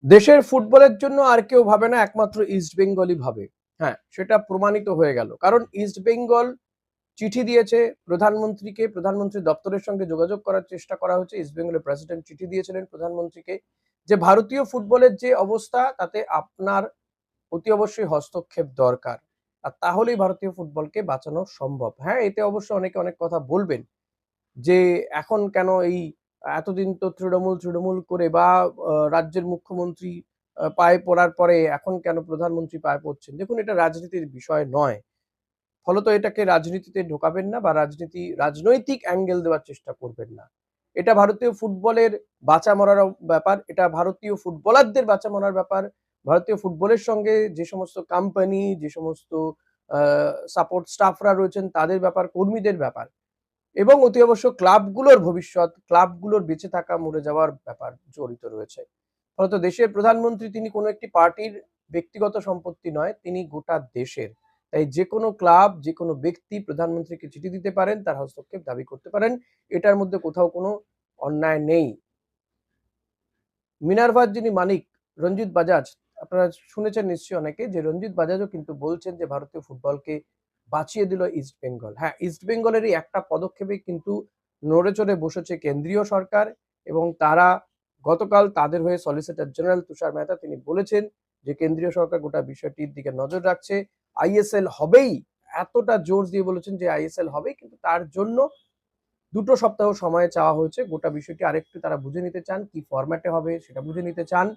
দেশের ফুটবলের জন্য আর কেউ ভাবে না, একমাত্র ইস্ট বেঙ্গলই ভাবে। হ্যাঁ, সেটা প্রমাণিত হয়ে গেল। কারণ ইস্ট বেঙ্গল চিঠি দিয়েছে প্রধানমন্ত্রীকে, প্রধানমন্ত্রী দপ্তরের সঙ্গে যোগাযোগ করার চেষ্টা করা হয়েছে। ইস্ট বেঙ্গলের প্রেসিডেন্ট চিঠি দিয়েছিলেন প্রধানমন্ত্রীকে যে ভারতীয় ফুটবলের যে অবস্থা তাতে আপনার অতি অবশ্যই হস্তক্ষেপ দরকার। আর তাহলেই ভারতীয় ফুটবলকে বাঁচানো সম্ভব। হ্যাঁ, এতে অবশ্য অনেকে অনেক কথা বলবেন যে এখন কেন এই এতদিন তো তৃণমূল করে বা রাজ্যের মুখ্যমন্ত্রী পায়ে পড়ার পরে এখন কেন প্রধানমন্ত্রী পায়ে পড়ছেন? দেখুন, এটা রাজনীতির বিষয় নয়। ফলত এটাকে রাজনীতিতে ঢোকাবেন না বা রাজনৈতিক অ্যাঙ্গেল দেওয়ার চেষ্টা করবেন না। এটা ভারতীয় ফুটবলের বাঁচা মরার ব্যাপার। এটা ভারতীয় ফুটবলারদের বাঁচা মরার ব্যাপার। ভারতীয় ফুটবলের সঙ্গে যে সমস্ত কোম্পানি, যে সমস্ত আ সাপোর্ট স্টাফরা রয়েছেন তাদের ব্যাপার, কর্মীদের ব্যাপার। এবং অতি অবশ্য ক্লাবগুলোর ভবিষ্যৎ, ক্লাবগুলোর বেঁচে থাকা, মরে যাওয়ার ব্যাপার জড়িত রয়েছে। ফলত দেশের প্রধানমন্ত্রী তিনি কোনো একটি পার্টির ব্যক্তিগত সম্পত্তি নয়, তিনি গোটা দেশের। তাই যেকোনো ক্লাব, যেকোনো ব্যক্তি প্রধানমন্ত্রীকে চিঠি দিতে পারেন, তার হস্তক্ষেপ দাবি করতে পারেন। এটার মধ্যে কোথাও কোনো অন্যায় নেই। মিনার্ভার যিনি মালিক রঞ্জিত বাজাজ, আপনারা শুনেছেন নিশ্চয়ই অনেকে যে রঞ্জিত বাজাজও কিন্তু বলছেন যে ভারতীয় ফুটবলকে বাঁচিয়ে দিল ইস্ট বেঙ্গল। হ্যাঁ, ইস্ট বেঙ্গলেরই একটা পদক্ষেপে কিন্তু নড়ে চড়ে বসেছে কেন্দ্রীয় সরকার এবং তারা গতকাল তাদের হয়ে সলিসিটর জেনারেল তুষার মেহতা তিনি বলেছেন যে কেন্দ্রীয় সরকার গোটা বিষয়টির দিকে নজর রাখছে। আইএসএল হবেই, এতটা জোর দিয়ে বলেছেন যে আইএসএল হবেই, কিন্তু তার জন্য ২ সপ্তাহ সময় চাওয়া হয়েছে। গোটা বিষয়টি আরেকটু তারা বুঝে নিতে চান। কি ফরম্যাটে হবে সেটা বুঝে নিতে চান।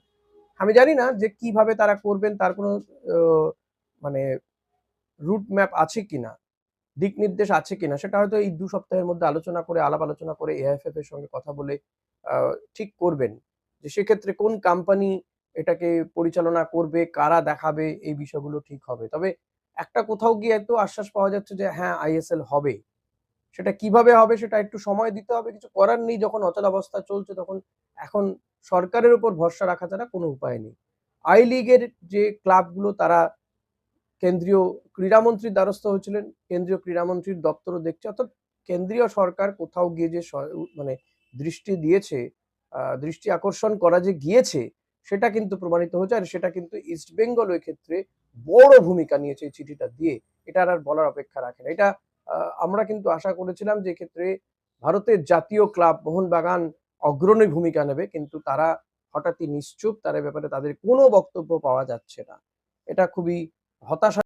আমি জানি না যে কিভাবে তারা করবেন, তার কোনো অ মানে রুট ম্যাপ আছে কিনা, দিক নির্দেশ আছে কিনা সেটা হয়তো এই ২ সপ্তাহের মধ্যে আলোচনা করে, আলাপ আলোচনা করে এআইএফএফ এর সঙ্গে কথা বলে আ ঠিক করবেন। যে সেক্ষেত্রে কোন কোম্পানি এটাকে পরিচালনা করবে, কারা দেখাবে, এই বিষয়গুলো ঠিক হবে। তবে একটা কোথাও গিয়ে তো আশ্বাস পাওয়া যাচ্ছে যে হ্যাঁ, আইএসএল হবে। সেটা কিভাবে হবে সেটা একটু সময় দিতে হবে। কিছু করার নেই, যখন অচলাবস্থা চলছে তখন এখন সরকারের উপর ভরসা রাখা ছাড়া কোনো উপায় নেই। আই লিগের যে ক্লাবগুলো তারা কেন্দ্রীয় ক্রীড়ামন্ত্রীর দ্বারস্থ হয়েছিলেন। কেন্দ্রীয় ক্রীড়ামন্ত্রীর দপ্তরও দেখছে। অর্থাৎ কেন্দ্রীয় সরকার কোথাও গিয়ে যে মানে দৃষ্টি দিয়েছে, দৃষ্টি আকর্ষণ করা যে গিয়েছে সেটা কিন্তু প্রমাণিত হয়েছে। আর সেটা কিন্তু ইস্ট বেঙ্গল ওই ক্ষেত্রে বড় ভূমিকা নিয়েছে এই চিঠিটা দিয়ে। এটা আর বলার অপেক্ষা রাখে না। এটা আ আমরা কিন্তু আশা করেছিলাম যে এক্ষেত্রে ভারতের জাতীয় ক্লাব মোহনবাগান অগ্রণী ভূমিকা নেবে। কিন্তু তারা হঠাৎই নিশ্চুপ। তার এ ব্যাপারে তাদের কোনো বক্তব্য পাওয়া যাচ্ছে না। এটা খুবই হতাশা